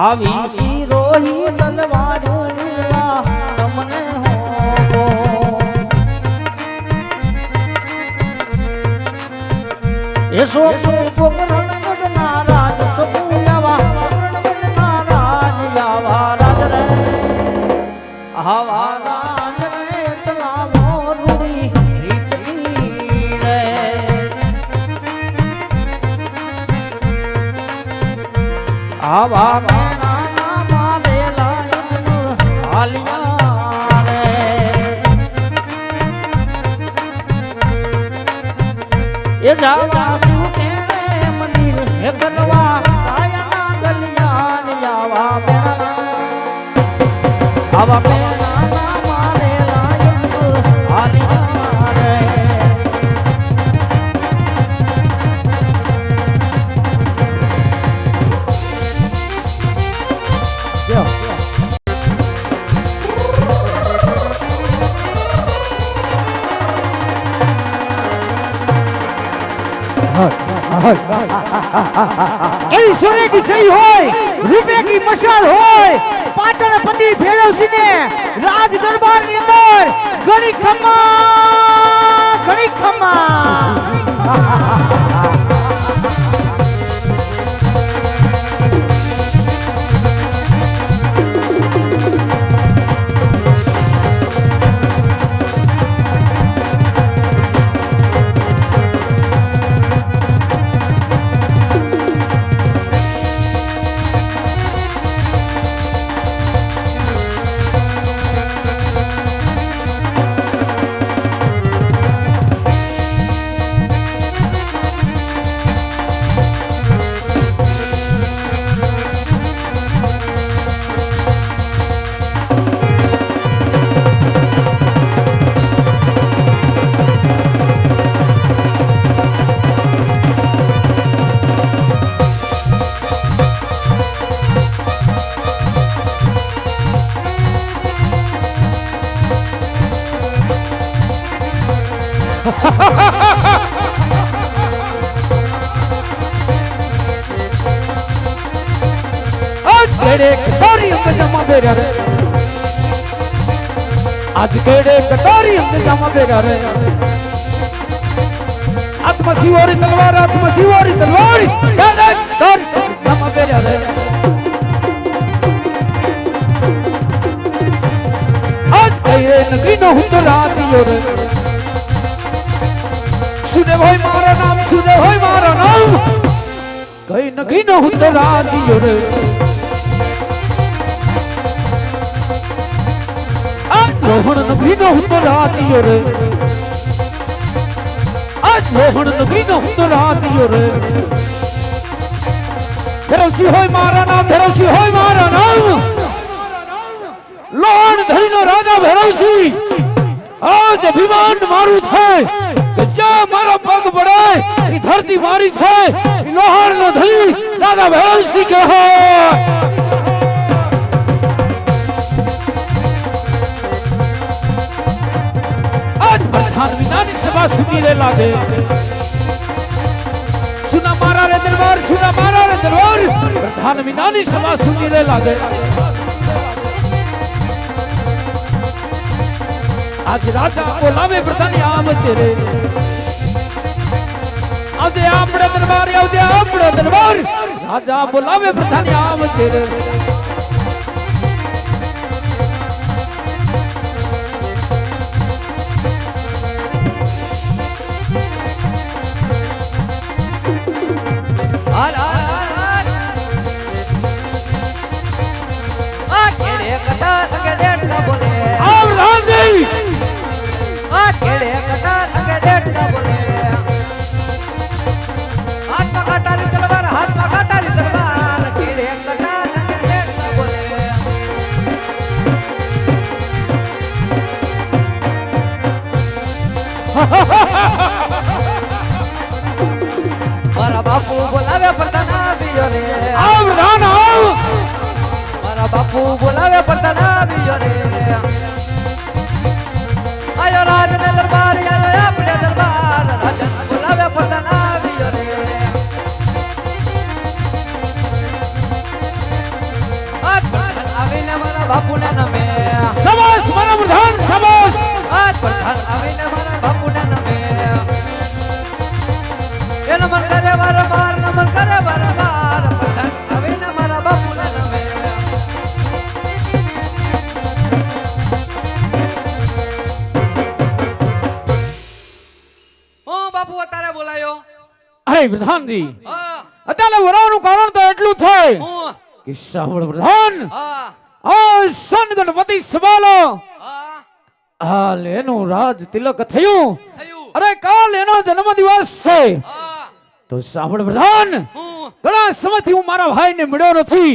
આવી શિરોહી તલવારું લીલા તમને હો એ સોગન નારાજ સપુયાવા નારાજ યાવા રાજ રે આવા રાજ રે ચલાવો રૂડી રીતની રે આવા મેણા મારે લાયન હાલિયા રે એ જાવા શિવ કેણે મંદિર હે ગલવા કાયા ગલિયા ને આવા મેણા આવા મેણા મારે લાયન હાલિયા રે એવી સોને કી છઈ હોય રૂપે કી મશાલ હોય પાટણ પતિ ભેરવસિંહ ને રાજ દરબાર ની અંદર ઘણી ખમા आज केड़े कटारी हमने जामा बेरा रे आत्मा शिवारी तलवार केड़े कटारी जामा बेरा रे आज केड़े नगरी न हुंदो राजियो रे सुने भाई मारा नाम कई नगरी न हुंदो राजियो रे लोहण नगरी नो हुंदो राजियो रे आज लोहण नगरी नो हुंदो राजियो रे भैरवसी होय मारा नाम लोहण धरी नो राजा भैरवसी आज अभिमान मारू छे કે જે મારો પગ પડે એ ધરતી મારી છે એ લોહણ નો ધરી રાજા ભૈરવસિંહ કહે प्रधान विनानी सभा सुनी रे लागे सुना मारा रे दरबार प्रधान विनानी सभा सुनी रे लागे आज राजा बोलावे प्रधान आम तेरे आदे आपड़े दरबार राजा बोलावे प्रधान आम तेरे मारा बापू बोलावे प्रधान आवियो रे मारा बापू बोलावे प्रधान आवियो रे आयो राज ने दरबार आयो अपने दरबार राजन बोलावे प्रधान आवियो रे અરે પ્રધાનજી હા અત્યારે વરાવવાનું કારણ તો એટલું છે હું કે સાંભળ પ્રધાન હા આ સન ગણપતિ સભાલો હા હાલ એનું રાજ તિલક થયું થયું અરે કાલ એનો જન્મદિવસ છે હા તો સાંભળ પ્રધાન હું ઘણા સમયથી હું મારા ભાઈને મળ્યો નથી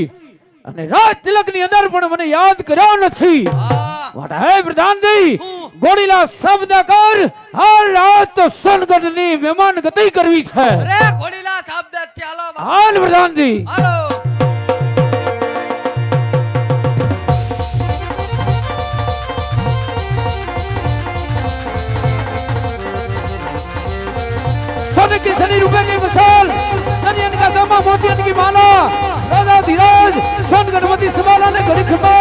અને રાજ તિલકની અંદર પણ મને યાદ કર્યો નથી હા વાટા હે પ્રધાનજી હું ગોળીલા શબ્દ કર હાલ રાત તો સનગઢની મહેમાન ગતિ કરવી છે અરે ઘોડીલા શબ્દ ચાલો બાપુ. હાલ પ્રધાનજી હાલો सोने की शनि रुपए की मिसाल शनि का दामा मोतियन की माला राजा धीराज सन गणपति समाला ने घड़ी खमा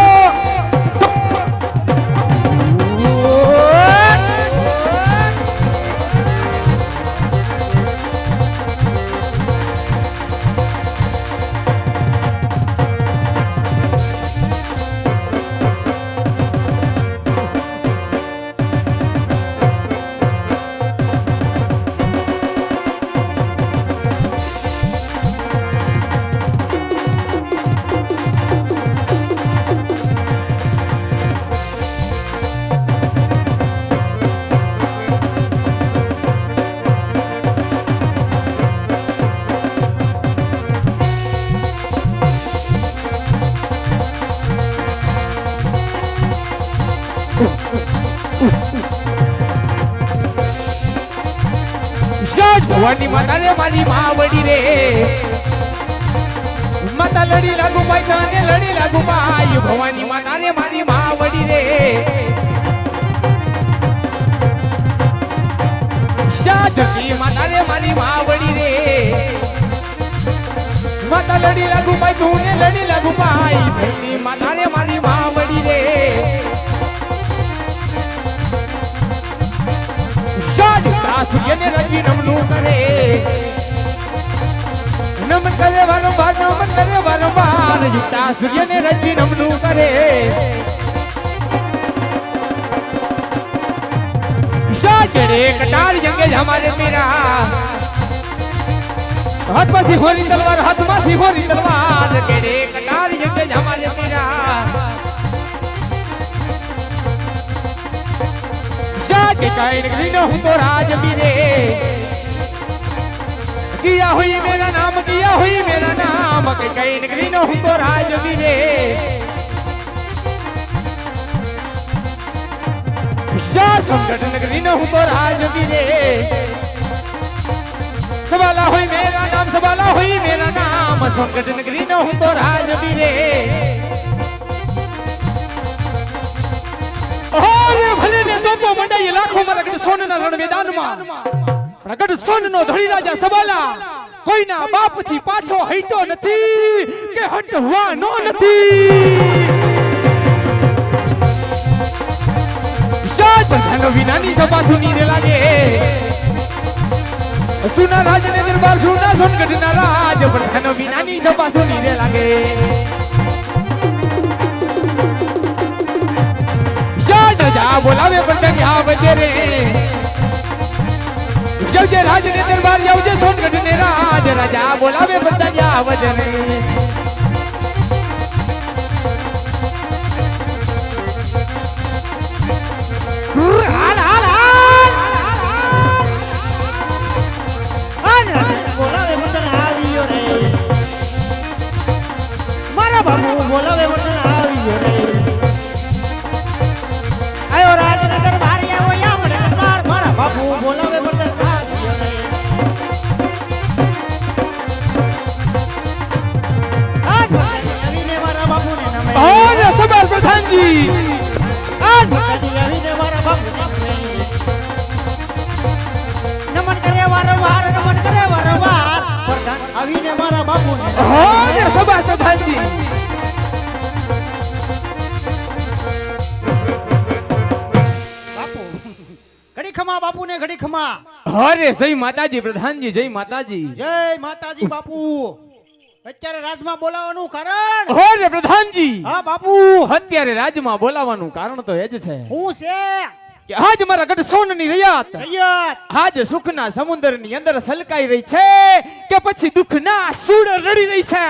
ભવાની માતા રે મારી માવડી રે માતા લડી લાગુ પાઈ તને લડી લાગુ પાઈ ભવાની માતા રે મારી માવડી રે શાદકી માતા રે મારી માવડી રે માતા લડી લાગુ પાઈ તું ને લડી લાગુ પાઈ ભવાની માતા રે મારી માવડી રે સૂર્ય ને રજવી નમનું કરે નમન કરે વારંવાર નમન કરે વારંવાર યુક્તા સૂર્ય ને રજવી નમનું કરે સાજડે કટાર જંગે હમારે મેરા હાથમાં સિંહોરી તલવાર હાથમાં સિંહોરી તલવાર કેડે કટાર જંગે હમારે મેરા के काइन ग्रीन हूँ तो राजवीरे किया हुई मेरा नाम के काइन ग्रीन हूँ तो राजवीरे संगठन ग्रीन हूँ तो राजवीरे सवाला हुई मेरा नाम संगठन ग्रीन हूँ तो राजवीरे भले ने तोपो मंडाई लाखों में रगड़ सोने ना रण मैदान में रगड़ सोन नो धड़ी राजा सबाला कोई ना बाप थी पाछो हईतो नथी के हटવાનો નથી શાજ બંધાનો વિનાની સભા સુની રે લાગે સુના રાજ ને દરબાર સુના સોનગઢ ના રાજ બંધાનો વિનાની સભા સુની રે લાગે जा बोलावे पंडित जा बजे रे जवजे राज ने दरबार जवजे सोनगढ़ ने राज राजा बोलावे पंडित जा बजे रे हाल हाल હાલ બોલાવે વતન આવ્યો રે મારા બાબુ બોલાવે વતન આવ્યો રે આયો રાજનગર ભારી આવો યા મને દરબાર મારા બાપુ બોલાવે વતન આવ્યો રે આજ આવીને મારા બાપુને નમે और सबर प्रधान जी આજ આવીને મારા બાપુને નમે નમન કરે વારંવાર પ્રધાન આવીને મારા બાપુને और सबर प्रधान जी બાપુ ઘડી ખમા બાપુને ઘડી ખમા अरे जय माताजी प्रधान जी जय माताजी જય માતાજી બાપુ અત્યારે રાજમાં બોલાવવાનું કારણ और प्रधान जी હા બાપુ અત્યારે રાજમાં બોલાવવાનું કારણ તો એ જ છે હું છે કે આજ મારા ગઢ સોનની રૈયાત સૈયદ આજ સુખના સમુદ્રની અંદર સલકાઈ રહી છે કે પછી દુઃખના સૂર રડી રહી છે.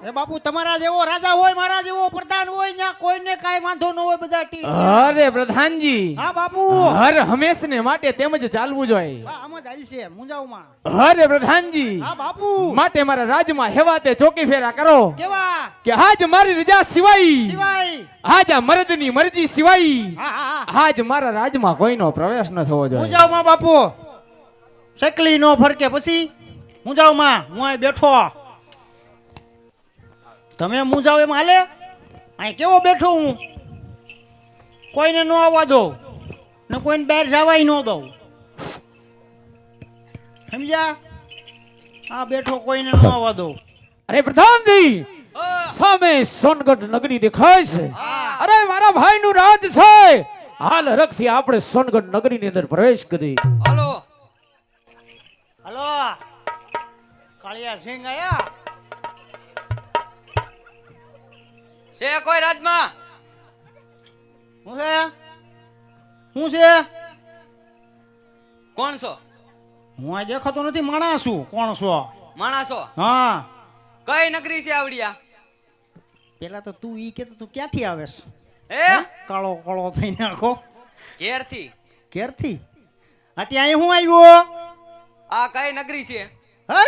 એ બાપુ તમારા જેવો રાજા હોય મારા જેવો પ્રધાન હોય ત્યાં કોઈને કાંઈ વાંધો ન હોય બધા ટી અરે પ્રધાનજી, હા બાપુ હર હંમેશને માટે તેમજ ચાલવું જોઈએ. આમ જ હાલશે મુંજાવમાં. અરે પ્રધાનજી, હા બાપુ માટે મારા રાજમાં હેવાતે ચોકી ફેરા કરો કેવા કે આજ મારી રજા સિવાય, સિવાય આજ આ મર્દની મરજી સિવાય હા હા હા આજ મારા રાજમાં કોઈનો પ્રવેશ ન થવો જોઈએ. મુંજાવમાં બાપુ શકલી નો ફરકે પછી મુંજાવમાં હું અહીં બેઠો તમે મુંજાવ એમ હાલે અહીં કેવો બેઠો હું કોઈને ન આવવા દઉં ને કોઈને બહાર જવાય ન દઉં સમજ્યા આ બેઠો કોઈને ન આવવા દઉં. અરે પ્રધાનજી, સામે સોનગઢ નગરી દેખાય છે. અરે મારા ભાઈનું રાજ છે. હાલ હરખથી આપણે સોનગઢ નગરીની અંદર પ્રવેશ કરી. હાલો હલો કાળિયા સિંહ આયા છે કોઈ રાજમાં? હું છે હું છે કોણ છો? હું આ દેખાતો નથી માણસ છું કોણ છો? માણસો? હા કઈ નગરી છે આવડિયા? પેલા તો તું ઈ કેતો તું ક્યાંથી આવેસ? હે? કાળો કાળો થઈને આખો ઘેરથી. ઘેરથી અત્યારે અહીં હું આવ્યો આ કઈ નગરી છે? હે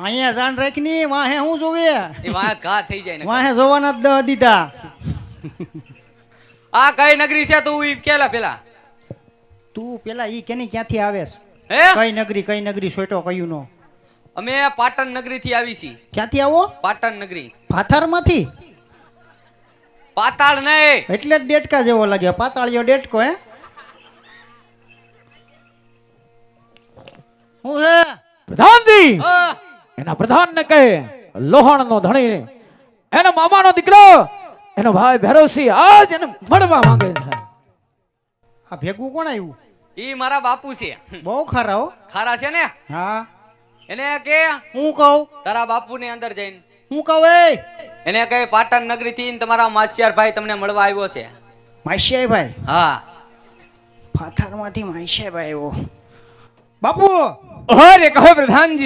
અહીંયા જાણ રાખની વાહે હું જોવે એ વાત ઘા થઈ જાય ને. વાહે જોવાના જ દહ દીધા. આ કઈ નગરી છે તું ઈ કેલા પેલા? તું પેલા ઈ કેની ક્યાંથી આવેસ? હે? કઈ નગરી સોટો કયું નો? અમે પાટણ નગરી થી આવી છી. ક્યાંથી આવો? પાટણ નગરી. પાથરમાંથી? પાતાળ નહીં. એટલે જ ડેટકા જેવો લાગ્યો પાતાળિયો ડેટકો હે હું છે પ્રધાનજી, હા. એના પ્રધાનને કહે લોહાણનો ધણી, એના મામાનો દીકરો, એનો ભાઈ ભેરવસિંહ આજ એને મળવા માંગે છે. આ ભેગું કોણ આવ્યું? ઈ મારા બાપુ છે. બહુ ખારા હો. ખારા છે ને? હા એને કે હું કહું તારા બાપુ ની અંદર જઈને હું કહું એ એને કહે પાટણ નગરી થી તમારા માસિયાર ભાઈ તમને મળવા આવ્યો છે. માઈશેભાઈ હા. પાથરમાંથી માઈશેભાઈ આવ્યો બાપુ અરે કહો પ્રધાનજી,